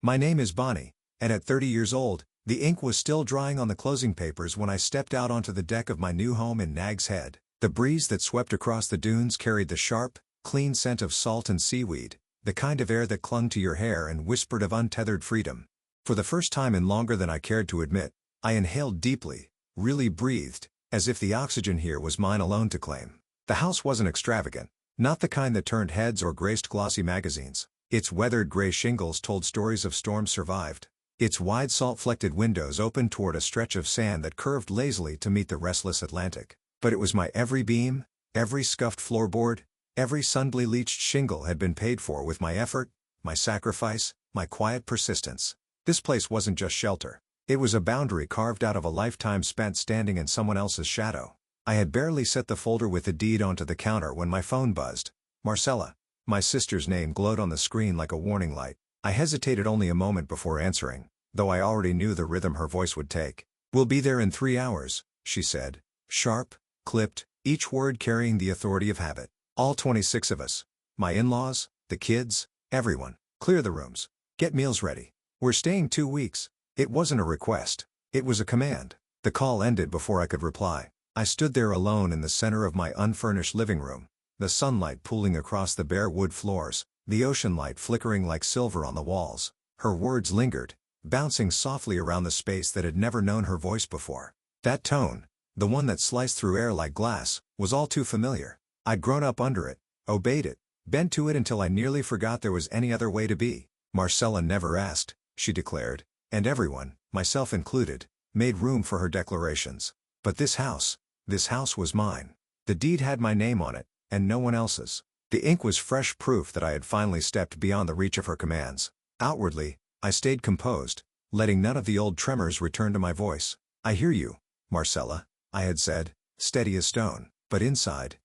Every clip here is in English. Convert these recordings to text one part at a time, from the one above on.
My name is Bonnie, and at 30 years old, the ink was still drying on the closing papers when I stepped out onto the deck of my new home in Nag's Head. The breeze that swept across the dunes carried the sharp, clean scent of salt and seaweed, the kind of air that clung to your hair and whispered of untethered freedom. For the first time in longer than I cared to admit, I inhaled deeply, really breathed, as if the oxygen here was mine alone to claim. The house wasn't extravagant, not the kind that turned heads or graced glossy magazines. Its weathered gray shingles told stories of storms survived. Its wide salt-flecked windows opened toward a stretch of sand that curved lazily to meet the restless Atlantic. But it was my every beam, every scuffed floorboard, every sun-bleached shingle had been paid for with my effort, my sacrifice, my quiet persistence. This place wasn't just shelter. It was a boundary carved out of a lifetime spent standing in someone else's shadow. I had barely set the folder with the deed onto the counter when my phone buzzed. Marcella. My sister's name glowed on the screen like a warning light. I hesitated only a moment before answering, though I already knew the rhythm her voice would take. "We'll be there in 3 hours," she said. Sharp, clipped, each word carrying the authority of habit. "All 26 of us. My in-laws, the kids, everyone. Clear the rooms. Get meals ready. We're staying 2 weeks." It wasn't a request. It was a command. The call ended before I could reply. I stood there alone in the center of my unfurnished living room, the sunlight pooling across the bare wood floors, the ocean light flickering like silver on the walls. Her words lingered, bouncing softly around the space that had never known her voice before. That tone, the one that sliced through air like glass, was all too familiar. I'd grown up under it, obeyed it, bent to it until I nearly forgot there was any other way to be. "Marcella never asked," she declared, and everyone, myself included, made room for her declarations. But this house was mine. The deed had my name on it, and no one else's. The ink was fresh proof that I had finally stepped beyond the reach of her commands. Outwardly, I stayed composed, letting none of the old tremors return to my voice. "I hear you, Marcella," I had said, steady as stone. But inside,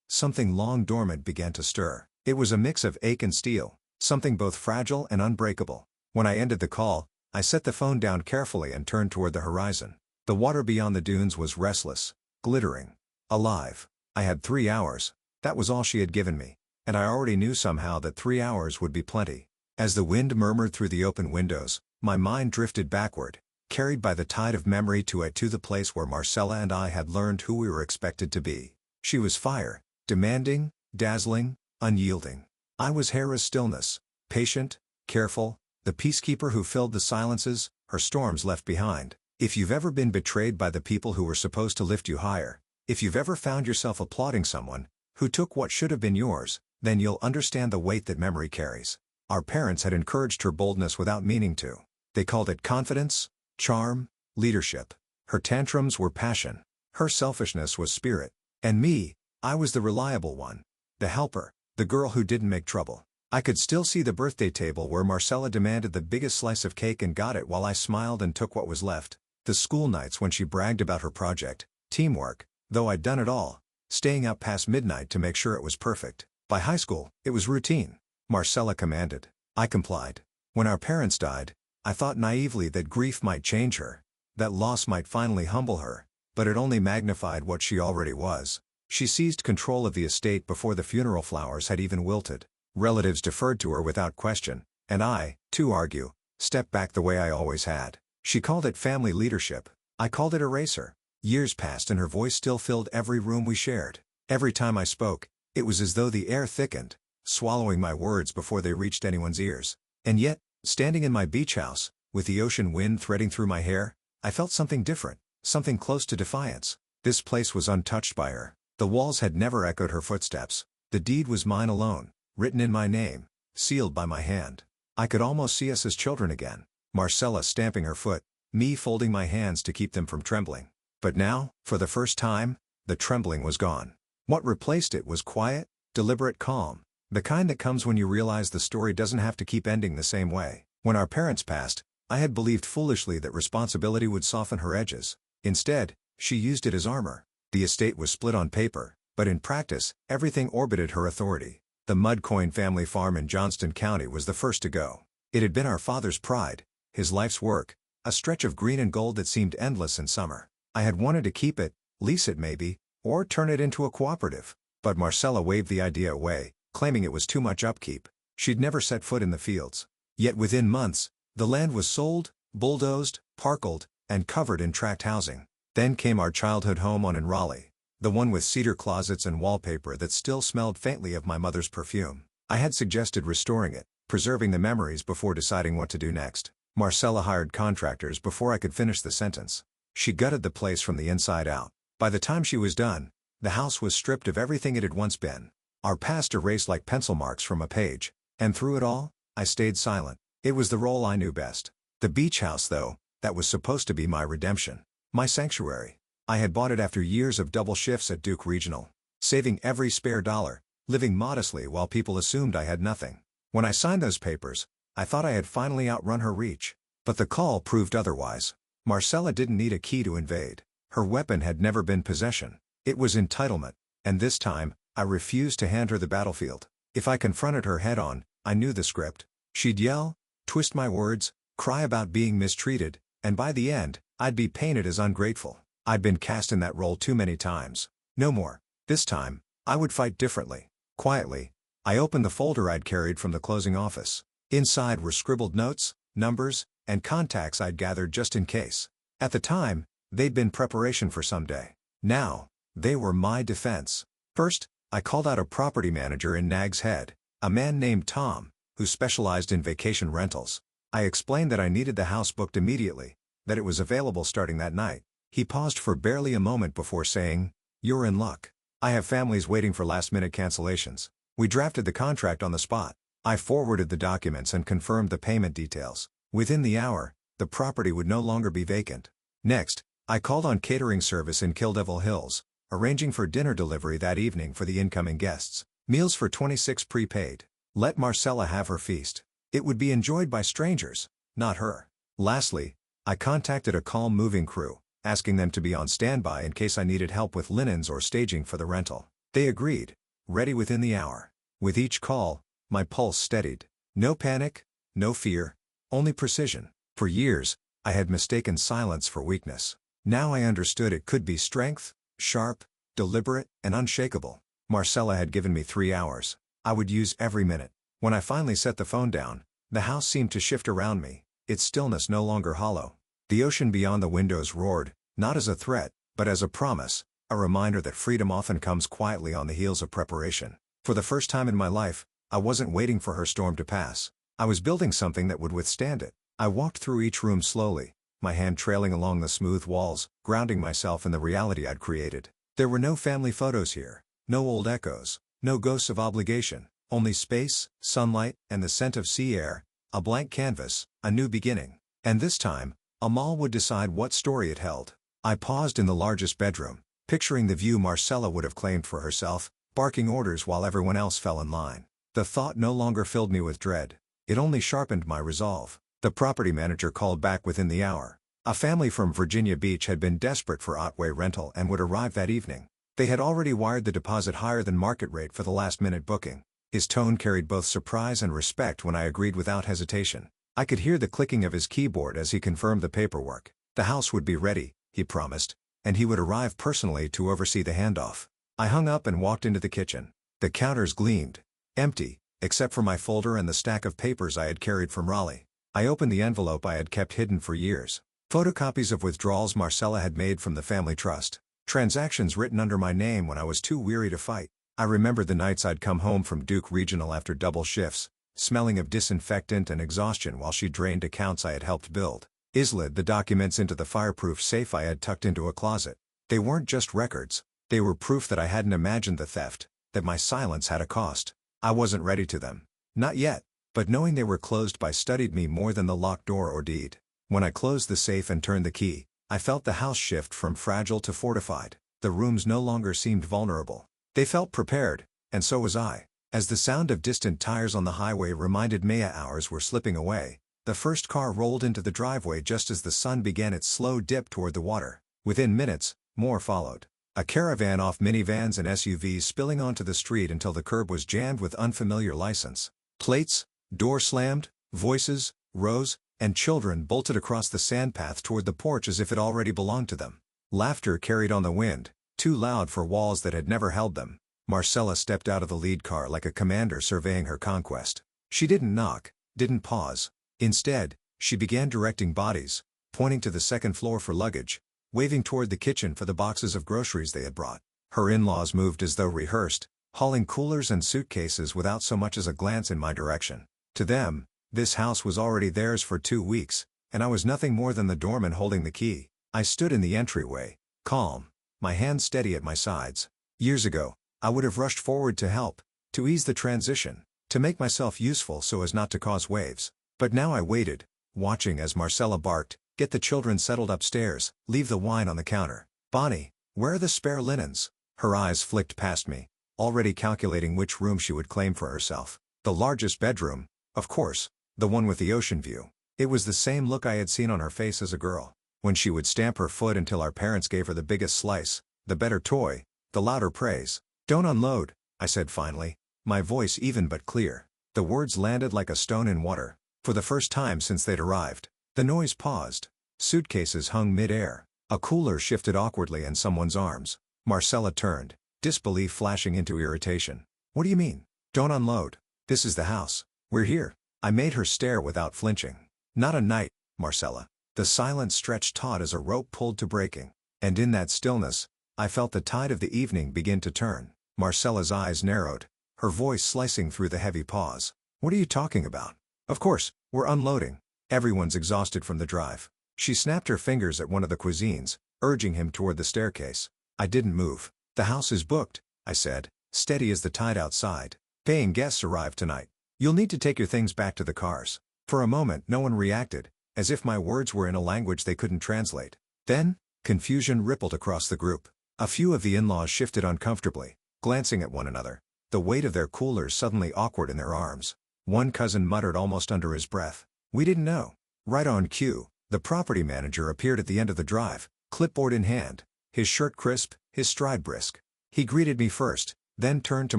something long dormant began to stir. It was a mix of ache and steel, something both fragile and unbreakable. When I ended the call, I set the phone down carefully and turned toward the horizon. The water beyond the dunes was restless, glittering, alive. I had 3 hours. That was all she had given me, and I already knew somehow that 3 hours would be plenty. As the wind murmured through the open windows, my mind drifted backward, carried by the tide of memory to the place where Marcella and I had learned who we were expected to be. She was fire, demanding, dazzling, unyielding. I was Hera's stillness, patient, careful, the peacekeeper who filled the silences her storms left behind. If you've ever been betrayed by the people who were supposed to lift you higher, if you've ever found yourself applauding someone who took what should have been yours, then you'll understand the weight that memory carries. Our parents had encouraged her boldness without meaning to. They called it confidence, charm, leadership. Her tantrums were passion. Her selfishness was spirit. And me, I was the reliable one. The helper, the girl who didn't make trouble. I could still see the birthday table where Marcella demanded the biggest slice of cake and got it while I smiled and took what was left. The school nights when she bragged about her project, teamwork, though I'd done it all, staying up past midnight to make sure it was perfect. By high school, it was routine. Marcella commanded. I complied. When our parents died, I thought naively that grief might change her, that loss might finally humble her, but it only magnified what she already was. She seized control of the estate before the funeral flowers had even wilted. Relatives deferred to her without question, and I, to argue, stepped back the way I always had. She called it family leadership. I called it eraser. Years passed and her voice still filled every room we shared. Every time I spoke, it was as though the air thickened, swallowing my words before they reached anyone's ears. And yet, standing in my beach house, with the ocean wind threading through my hair, I felt something different, something close to defiance. This place was untouched by her. The walls had never echoed her footsteps. The deed was mine alone, written in my name, sealed by my hand. I could almost see us as children again. Marcella stamping her foot, me folding my hands to keep them from trembling. But now, for the first time, the trembling was gone. What replaced it was quiet, deliberate calm, the kind that comes when you realize the story doesn't have to keep ending the same way. When our parents passed, I had believed foolishly that responsibility would soften her edges. Instead, she used it as armor. The estate was split on paper, but in practice, everything orbited her authority. The Mudcoin family farm in Johnston County was the first to go. It had been our father's pride, his life's work, a stretch of green and gold that seemed endless in summer. I had wanted to keep it, lease it maybe, or turn it into a cooperative. But Marcella waved the idea away, claiming it was too much upkeep. She'd never set foot in the fields. Yet within months, the land was sold, bulldozed, parceled, and covered in tract housing. Then came our childhood home in Raleigh, the one with cedar closets and wallpaper that still smelled faintly of my mother's perfume. I had suggested restoring it, preserving the memories before deciding what to do next. Marcella hired contractors before I could finish the sentence. She gutted the place from the inside out. By the time she was done, the house was stripped of everything it had once been. Our past erased like pencil marks from a page. And through it all, I stayed silent. It was the role I knew best. The beach house, though, that was supposed to be my redemption. My sanctuary. I had bought it after years of double shifts at Duke Regional, saving every spare dollar, living modestly while people assumed I had nothing. When I signed those papers, I thought I had finally outrun her reach. But the call proved otherwise. Marcella didn't need a key to invade. Her weapon had never been possession. It was entitlement. And this time, I refused to hand her the battlefield. If I confronted her head-on, I knew the script. She'd yell, twist my words, cry about being mistreated, and by the end, I'd be painted as ungrateful. I'd been cast in that role too many times. No more. This time, I would fight differently. Quietly, I opened the folder I'd carried from the closing office. Inside were scribbled notes, numbers, and contacts I'd gathered just in case. At the time, they'd been preparation for someday. Now, they were my defense. First, I called out a property manager in Nag's Head, a man named Tom, who specialized in vacation rentals. I explained that I needed the house booked immediately, that it was available starting that night. He paused for barely a moment before saying, "You're in luck. I have families waiting for last-minute cancellations." We drafted the contract on the spot. I forwarded the documents and confirmed the payment details. Within the hour, the property would no longer be vacant. Next, I called on catering service in Kill Devil Hills, arranging for dinner delivery that evening for the incoming guests. Meals for 26 prepaid. Let Marcella have her feast. It would be enjoyed by strangers, not her. Lastly, I contacted a calm moving crew, asking them to be on standby in case I needed help with linens or staging for the rental. They agreed, ready within the hour. With each call, my pulse steadied. No panic, no fear, only precision. For years, I had mistaken silence for weakness. Now I understood it could be strength, sharp, deliberate, and unshakable. Marcella had given me 3 hours. I would use every minute. When I finally set the phone down, the house seemed to shift around me, its stillness no longer hollow. The ocean beyond the windows roared, not as a threat, but as a promise, a reminder that freedom often comes quietly on the heels of preparation. For the first time in my life, I wasn't waiting for her storm to pass. I was building something that would withstand it. I walked through each room slowly, my hand trailing along the smooth walls, grounding myself in the reality I'd created. There were no family photos here, no old echoes, no ghosts of obligation, only space, sunlight, and the scent of sea air, a blank canvas, a new beginning. And this time, Amal would decide what story it held. I paused in the largest bedroom, picturing the view Marcella would have claimed for herself, barking orders while everyone else fell in line. The thought no longer filled me with dread. It only sharpened my resolve. The property manager called back within the hour. A family from Virginia Beach had been desperate for Otway rental and would arrive that evening. They had already wired the deposit higher than market rate for the last-minute booking. His tone carried both surprise and respect when I agreed without hesitation. I could hear the clicking of his keyboard as he confirmed the paperwork. The house would be ready, he promised, and he would arrive personally to oversee the handoff. I hung up and walked into the kitchen. The counters gleamed, empty, except for my folder and the stack of papers I had carried from Raleigh. I opened the envelope I had kept hidden for years. Photocopies of withdrawals Marcella had made from the family trust. Transactions written under my name when I was too weary to fight. I remembered the nights I'd come home from Duke Regional after double shifts, smelling of disinfectant and exhaustion while she drained accounts I had helped build. Slid the documents into the fireproof safe I had tucked into a closet. They weren't just records. They were proof that I hadn't imagined the theft, that my silence had a cost. I wasn't ready to them. Not yet, but knowing they were closed by studied me more than the locked door or deed. When I closed the safe and turned the key, I felt the house shift from fragile to fortified. The rooms no longer seemed vulnerable. They felt prepared, and so was I. As the sound of distant tires on the highway reminded me hours were slipping away, the first car rolled into the driveway just as the sun began its slow dip toward the water. Within minutes, more followed. A caravan of minivans and SUVs spilling onto the street until the curb was jammed with unfamiliar license plates, door slammed, voices rose, and children bolted across the sandpath toward the porch as if it already belonged to them. Laughter carried on the wind, too loud for walls that had never held them. Marcella stepped out of the lead car like a commander surveying her conquest. She didn't knock, didn't pause. Instead, she began directing bodies, pointing to the second floor for luggage, waving toward the kitchen for the boxes of groceries they had brought. Her in-laws moved as though rehearsed, hauling coolers and suitcases without so much as a glance in my direction. To them, this house was already theirs for 2 weeks, and I was nothing more than the doorman holding the key. I stood in the entryway, calm, my hands steady at my sides. Years ago, I would have rushed forward to help, to ease the transition, to make myself useful so as not to cause waves. But now I waited, watching as Marcella barked, "Get the children settled upstairs, leave the wine on the counter. Bonnie, where are the spare linens?" Her eyes flicked past me, already calculating which room she would claim for herself. The largest bedroom, of course, the one with the ocean view. It was the same look I had seen on her face as a girl, when she would stamp her foot until our parents gave her the biggest slice, the better toy, the louder praise. "Don't unload," I said finally, my voice even but clear. The words landed like a stone in water. For the first time since they'd arrived, the noise paused. Suitcases hung mid-air. A cooler shifted awkwardly in someone's arms. Marcella turned, disbelief flashing into irritation. "What do you mean? Don't unload. This is the house. We're here." I made her stare without flinching. "Not a night, Marcella." The silence stretched taut as a rope pulled to breaking. And in that stillness, I felt the tide of the evening begin to turn. Marcella's eyes narrowed, her voice slicing through the heavy pause. "What are you talking about? Of course, we're unloading. Everyone's exhausted from the drive." She snapped her fingers at one of the cuisines, urging him toward the staircase. I didn't move. "The house is booked," I said, steady as the tide outside. "Paying guests arrive tonight. You'll need to take your things back to the cars." For a moment no one reacted, as if my words were in a language they couldn't translate. Then, confusion rippled across the group. A few of the in-laws shifted uncomfortably, glancing at one another, the weight of their coolers suddenly awkward in their arms. One cousin muttered almost under his breath, "We didn't know." Right on cue, the property manager appeared at the end of the drive, clipboard in hand, his shirt crisp, his stride brisk. He greeted me first, then turned to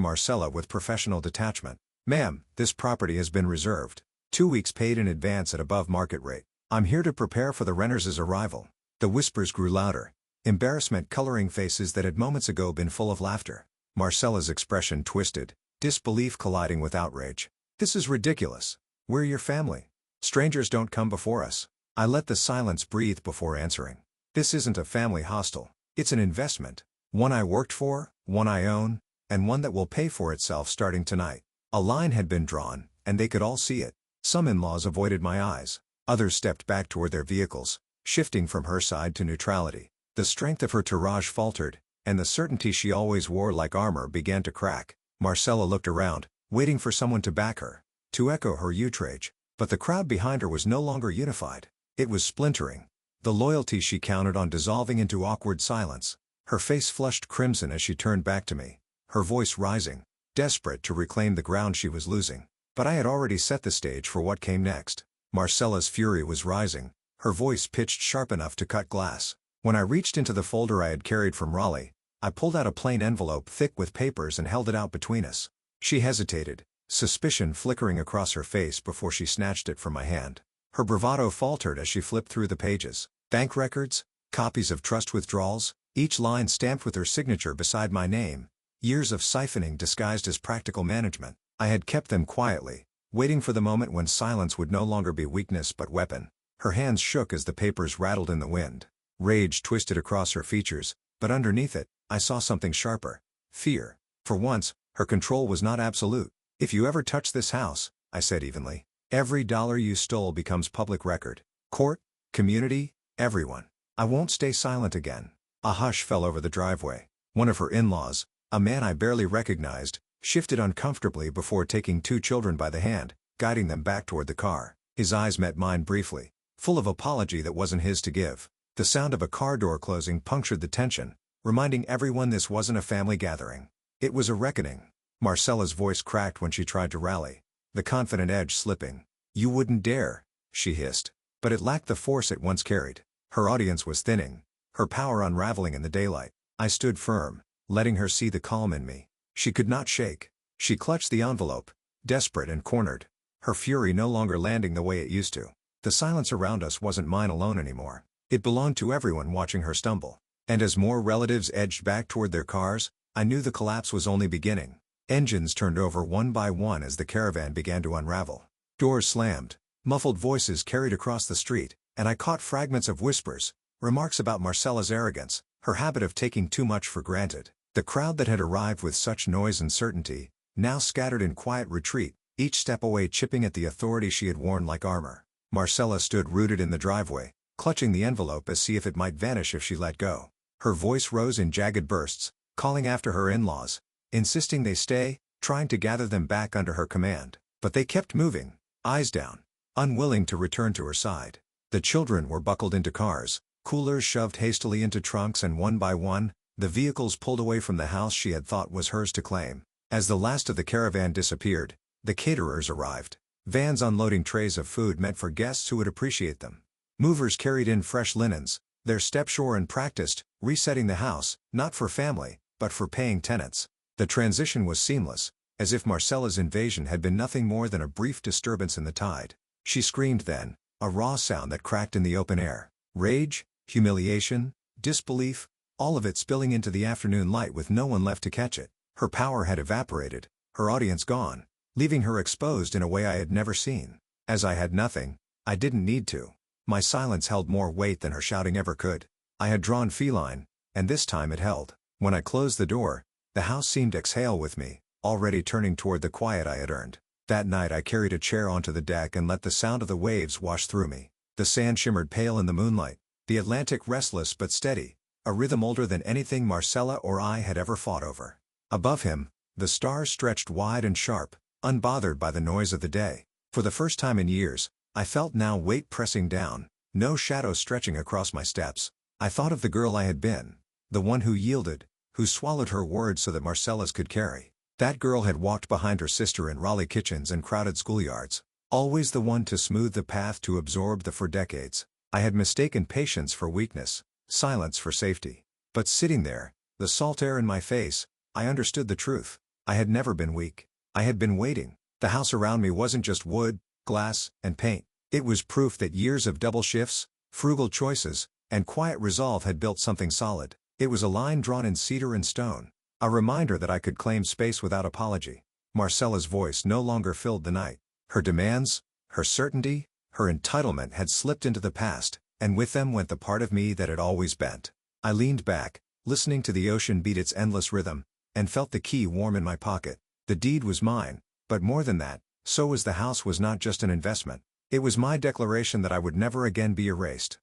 Marcella with professional detachment. "Ma'am, this property has been reserved. 2 weeks paid in advance at above market rate. I'm here to prepare for the renters' arrival." The whispers grew louder, embarrassment coloring faces that had moments ago been full of laughter. Marcella's expression twisted, disbelief colliding with outrage. "This is ridiculous. We're your family. Strangers don't come before us." I let the silence breathe before answering. "This isn't a family hostel. It's an investment. One I worked for, one I own, and one that will pay for itself starting tonight." A line had been drawn, and they could all see it. Some in-laws avoided my eyes. Others stepped back toward their vehicles, shifting from her side to neutrality. The strength of her tirage faltered, and the certainty she always wore like armor began to crack. Marcella looked around, waiting for someone to back her, to echo her outrage. But the crowd behind her was no longer unified. It was splintering. The loyalty she counted on dissolving into awkward silence. Her face flushed crimson as she turned back to me, her voice rising, desperate to reclaim the ground she was losing. But I had already set the stage for what came next. Marcella's fury was rising, her voice pitched sharp enough to cut glass. When I reached into the folder I had carried from Raleigh, I pulled out a plain envelope thick with papers and held it out between us. She hesitated, suspicion flickering across her face before she snatched it from my hand. Her bravado faltered as she flipped through the pages. Bank records, copies of trust withdrawals, each line stamped with her signature beside my name. Years of siphoning disguised as practical management. I had kept them quietly, waiting for the moment when silence would no longer be weakness but weapon. Her hands shook as the papers rattled in the wind. Rage twisted across her features, but underneath it, I saw something sharper. Fear. For once, her control was not absolute. "If you ever touch this house," I said evenly, "every dollar you stole becomes public record. Court, community, everyone. I won't stay silent again." A hush fell over the driveway. One of her in-laws, a man I barely recognized, shifted uncomfortably before taking 2 children by the hand, guiding them back toward the car. His eyes met mine briefly, full of apology that wasn't his to give. The sound of a car door closing punctured the tension, reminding everyone this wasn't a family gathering. It was a reckoning. Marcella's voice cracked when she tried to rally, the confident edge slipping. "You wouldn't dare," she hissed. But it lacked the force it once carried. Her audience was thinning, her power unraveling in the daylight. I stood firm, letting her see the calm in me. She could not shake. She clutched the envelope, desperate and cornered, her fury no longer landing the way it used to. The silence around us wasn't mine alone anymore. It belonged to everyone watching her stumble. And as more relatives edged back toward their cars, I knew the collapse was only beginning. Engines turned over one by one as the caravan began to unravel. Doors slammed. Muffled voices carried across the street, and I caught fragments of whispers, remarks about Marcella's arrogance, her habit of taking too much for granted. The crowd that had arrived with such noise and certainty, now scattered in quiet retreat, each step away chipping at the authority she had worn like armor. Marcella stood rooted in the driveway, clutching the envelope as if it might vanish if she let go. Her voice rose in jagged bursts, calling after her in-laws, insisting they stay, trying to gather them back under her command. But they kept moving, eyes down, unwilling to return to her side. The children were buckled into cars, coolers shoved hastily into trunks, and one by one, the vehicles pulled away from the house she had thought was hers to claim. As the last of the caravan disappeared, the caterers arrived. Vans unloading trays of food meant for guests who would appreciate them. Movers carried in fresh linens, their step sure and practiced, resetting the house, not for family, but for paying tenants. The transition was seamless, as if Marcella's invasion had been nothing more than a brief disturbance in the tide. She screamed then, a raw sound that cracked in the open air. Rage, humiliation, disbelief, all of it spilling into the afternoon light with no one left to catch it. Her power had evaporated, her audience gone, leaving her exposed in a way I had never seen. As I had nothing, I didn't need to. My silence held more weight than her shouting ever could. I had drawn feline, and this time it held. When I closed the door, the house seemed to exhale with me, already turning toward the quiet I had earned. That night I carried a chair onto the deck and let the sound of the waves wash through me. The sand shimmered pale in the moonlight, the Atlantic restless but steady, a rhythm older than anything Marcella or I had ever fought over. Above him, the stars stretched wide and sharp, unbothered by the noise of the day. For the first time in years, I felt no weight pressing down, no shadow stretching across my steps. I thought of the girl I had been, the one who yielded, who swallowed her words so that Marcella's could carry. That girl had walked behind her sister in Raleigh kitchens and crowded schoolyards, always the one to smooth the path to absorb the for decades. I had mistaken patience for weakness, silence for safety. But sitting there, the salt air in my face, I understood the truth. I had never been weak. I had been waiting. The house around me wasn't just wood, glass, and paint. It was proof that years of double shifts, frugal choices, and quiet resolve had built something solid. It was a line drawn in cedar and stone, a reminder that I could claim space without apology. Marcella's voice no longer filled the night. Her demands, her certainty, her entitlement had slipped into the past, and with them went the part of me that had always bent. I leaned back, listening to the ocean beat its endless rhythm, and felt the key warm in my pocket. The deed was mine, but more than that, so was the house. Was not just an investment. It was my declaration that I would never again be erased.